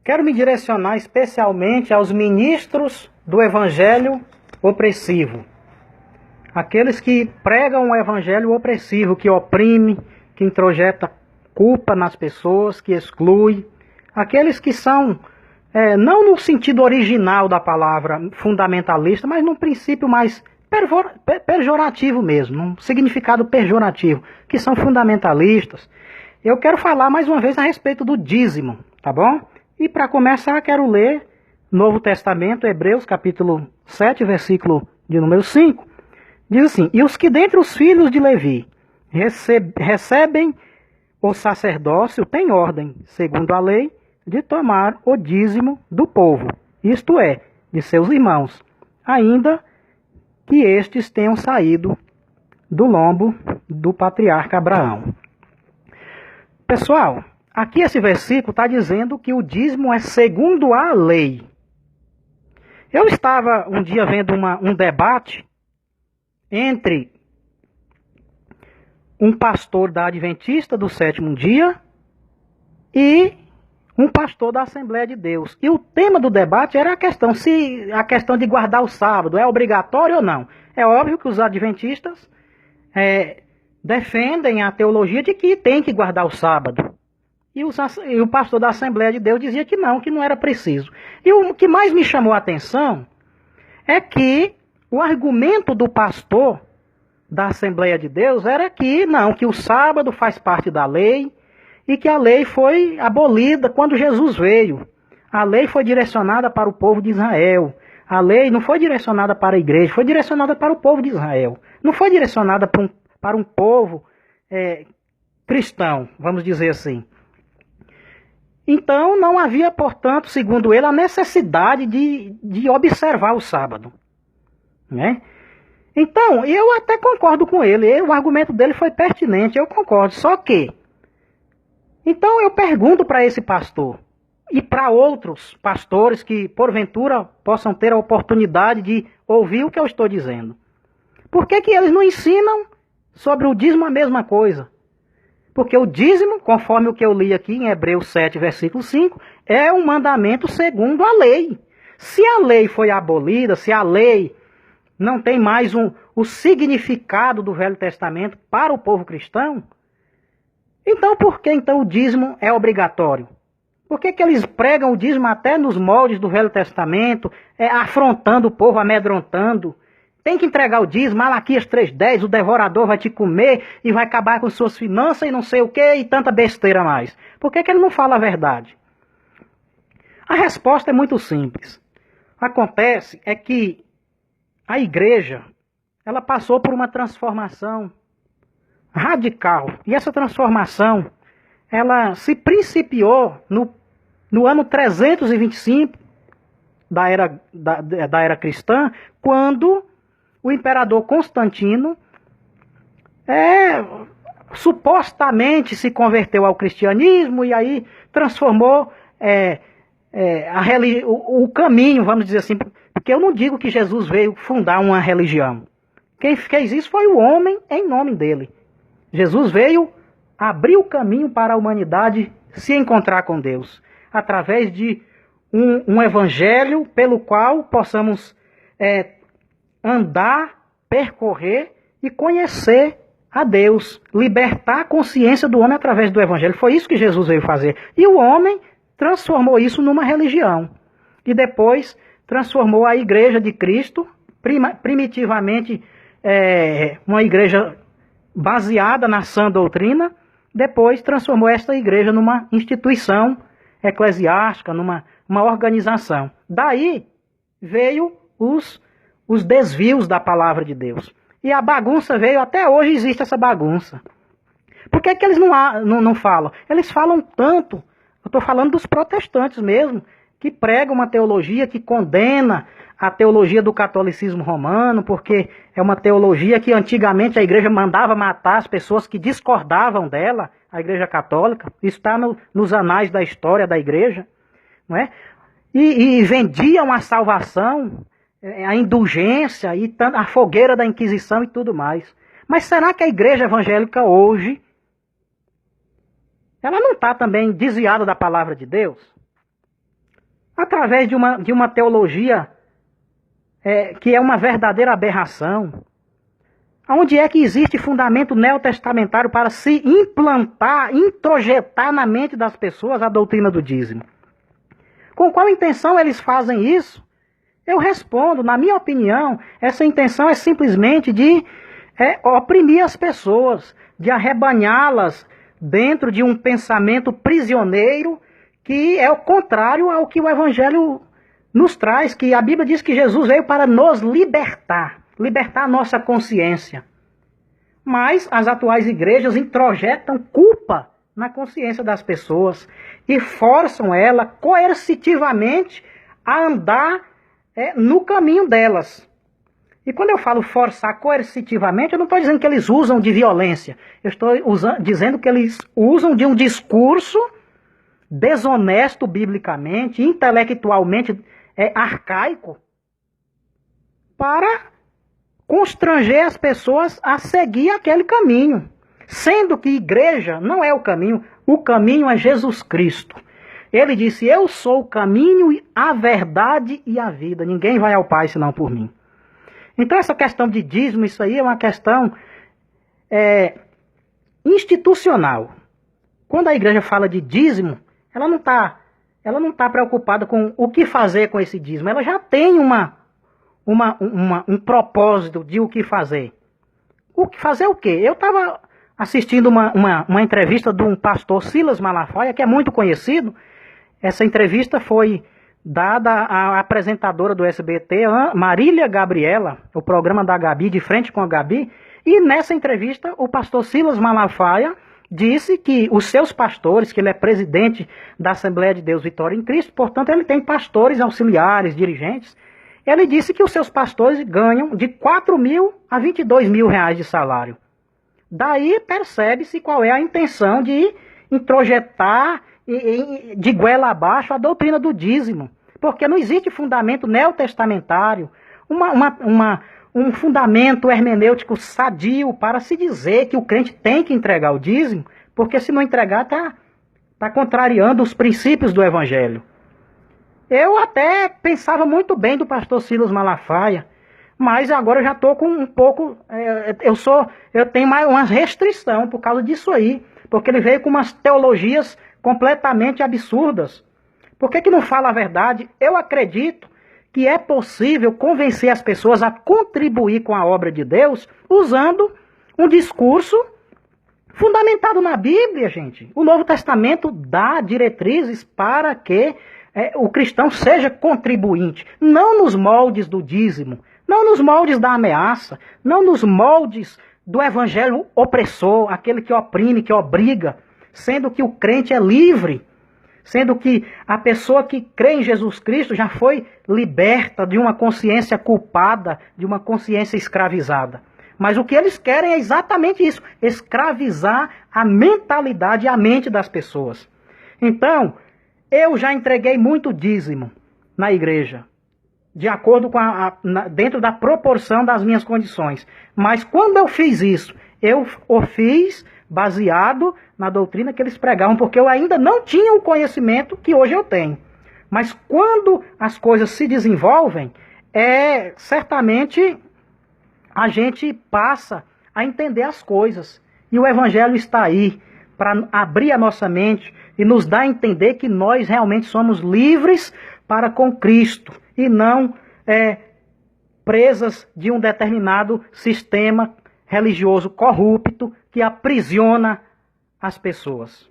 quero me direcionar especialmente aos ministros do evangelho opressivo. Aqueles que pregam o evangelho opressivo, que oprime, que introjeta culpa nas pessoas, que exclui. Aqueles que são, não no sentido original da palavra fundamentalista, mas num princípio mais pejorativo mesmo, num significado pejorativo, que são fundamentalistas. Eu quero falar mais uma vez a respeito do dízimo, tá bom? E para começar, quero ler Novo Testamento, Hebreus, capítulo 7, versículo de número 5. Diz assim: e os que dentre os filhos de Levi recebem o sacerdócio têm ordem, segundo a lei, de tomar o dízimo do povo, isto é, de seus irmãos, ainda que estes tenham saído do lombo do patriarca Abraão. Pessoal, aqui esse versículo está dizendo que o dízimo é segundo a lei. Eu estava um dia vendo um debate entre um pastor da Adventista do Sétimo Dia e um pastor da Assembleia de Deus. E o tema do debate era a questão de guardar o sábado é obrigatório ou não. É óbvio que os adventistas defendem a teologia de que tem que guardar o sábado. E o pastor da Assembleia de Deus dizia que não era preciso. E o que mais me chamou a atenção é que o argumento do pastor da Assembleia de Deus era que que o sábado faz parte da lei e que a lei foi abolida quando Jesus veio. A lei foi direcionada para o povo de Israel. A lei não foi direcionada para a igreja, foi direcionada para o povo de Israel. Não foi direcionada para um povo cristão, vamos dizer assim. Então não havia, portanto, segundo ele, a necessidade de observar o sábado, né? Então, eu até concordo com ele, o argumento dele foi pertinente, eu concordo, só que... Então eu pergunto para esse pastor e para outros pastores que porventura possam ter a oportunidade de ouvir o que eu estou dizendo. Por que eles não ensinam sobre o dízimo a mesma coisa? Porque o dízimo, conforme o que eu li aqui em Hebreus 7, versículo 5, é um mandamento segundo a lei. Se a lei foi abolida, se a lei não tem mais o significado do Velho Testamento para o povo cristão, então por que então o dízimo é obrigatório? Por que eles pregam o dízimo até nos moldes do Velho Testamento, afrontando o povo, amedrontando? Tem que entregar o dízimo, Malaquias 3,10, o devorador vai te comer e vai acabar com suas finanças e não sei o que, e tanta besteira mais. Por que ele não fala a verdade? A resposta é muito simples. Acontece que a igreja, ela passou por uma transformação radical. E essa transformação, ela se principiou no ano 325 da era cristã, quando o imperador Constantino supostamente se converteu ao cristianismo e aí transformou o caminho, vamos dizer assim, porque eu não digo que Jesus veio fundar uma religião. Quem fez isso foi o homem em nome dele. Jesus veio abrir o caminho para a humanidade se encontrar com Deus, através de um evangelho pelo qual possamos andar, percorrer e conhecer a Deus, libertar a consciência do homem através do evangelho. Foi isso que Jesus veio fazer. E o homem transformou isso numa religião. E depois transformou a igreja de Cristo, primitivamente uma igreja baseada na sã doutrina, depois transformou esta igreja numa instituição eclesiástica, numa organização. Daí veio os desvios da palavra de Deus. E a bagunça veio, até hoje existe essa bagunça. Por que eles não falam? Eles falam tanto, eu estou falando dos protestantes mesmo, que pregam uma teologia que condena a teologia do catolicismo romano, porque é uma teologia que antigamente a igreja mandava matar as pessoas que discordavam dela, a igreja católica. Isso está nos anais da história da igreja, não é? E vendiam a salvação, a indulgência, e a fogueira da Inquisição e tudo mais. Mas será que a igreja evangélica hoje, ela não está também desviada da palavra de Deus? através de uma teologia que é uma verdadeira aberração. Onde é que existe fundamento neotestamentário para se implantar, introjetar na mente das pessoas a doutrina do dízimo? Com qual intenção eles fazem isso? Eu respondo, na minha opinião, essa intenção é simplesmente de oprimir as pessoas, de arrebanhá-las dentro de um pensamento prisioneiro que é o contrário ao que o Evangelho nos traz, que a Bíblia diz que Jesus veio para nos libertar a nossa consciência. Mas as atuais igrejas introjetam culpa na consciência das pessoas e forçam ela coercitivamente a andar no caminho delas. E quando eu falo forçar coercitivamente, eu não estou dizendo que eles usam de violência. Eu estou dizendo que eles usam de um discurso desonesto biblicamente, intelectualmente arcaico, para constranger as pessoas a seguir aquele caminho. Sendo que igreja não é o caminho é Jesus Cristo. Ele disse, eu sou o caminho, a verdade e a vida. Ninguém vai ao Pai senão por mim. Então essa questão de dízimo, isso aí é uma questão institucional. Quando a igreja fala de dízimo, ela não está preocupada com o que fazer com esse dízimo. Ela já tem um propósito de o que fazer. Fazer o quê? Eu estava assistindo uma entrevista de um pastor Silas Malafaia, que é muito conhecido. Essa entrevista foi dada à apresentadora do SBT, Marília Gabriela, o programa da Gabi, De Frente com a Gabi. E nessa entrevista, o pastor Silas Malafaia disse que os seus pastores, que ele é presidente da Assembleia de Deus Vitória em Cristo, portanto ele tem pastores auxiliares, dirigentes. Ele disse que os seus pastores ganham de 4 mil a 22 mil reais de salário. Daí percebe-se qual é a intenção de introjetar de goela abaixo a doutrina do dízimo. Porque não existe fundamento neotestamentário, um fundamento hermenêutico sadio para se dizer que o crente tem que entregar o dízimo, porque se não entregar está contrariando os princípios do Evangelho. Eu até pensava muito bem do pastor Silas Malafaia, mas agora eu já estou com um pouco... eu tenho mais uma restrição por causa disso aí, porque ele veio com umas teologias completamente absurdas. Por que não fala a verdade? Eu acredito que é possível convencer as pessoas a contribuir com a obra de Deus usando um discurso fundamentado na Bíblia, gente. O Novo Testamento dá diretrizes para que o cristão seja contribuinte, não nos moldes do dízimo, não nos moldes da ameaça, não nos moldes do evangelho opressor, aquele que oprime, que obriga, sendo que o crente é livre, sendo que a pessoa que crê em Jesus Cristo já foi liberta de uma consciência culpada, de uma consciência escravizada. Mas o que eles querem é exatamente isso, escravizar a mentalidade e a mente das pessoas. Então, eu já entreguei muito dízimo na igreja, de acordo com dentro da proporção das minhas condições. Mas quando eu fiz isso, eu o fiz baseado na doutrina que eles pregavam, porque eu ainda não tinha o conhecimento que hoje eu tenho. Mas quando as coisas se desenvolvem, certamente a gente passa a entender as coisas. E o Evangelho está aí para abrir a nossa mente e nos dar a entender que nós realmente somos livres para com Cristo e não presas de um determinado sistema religioso corrupto que aprisiona as pessoas.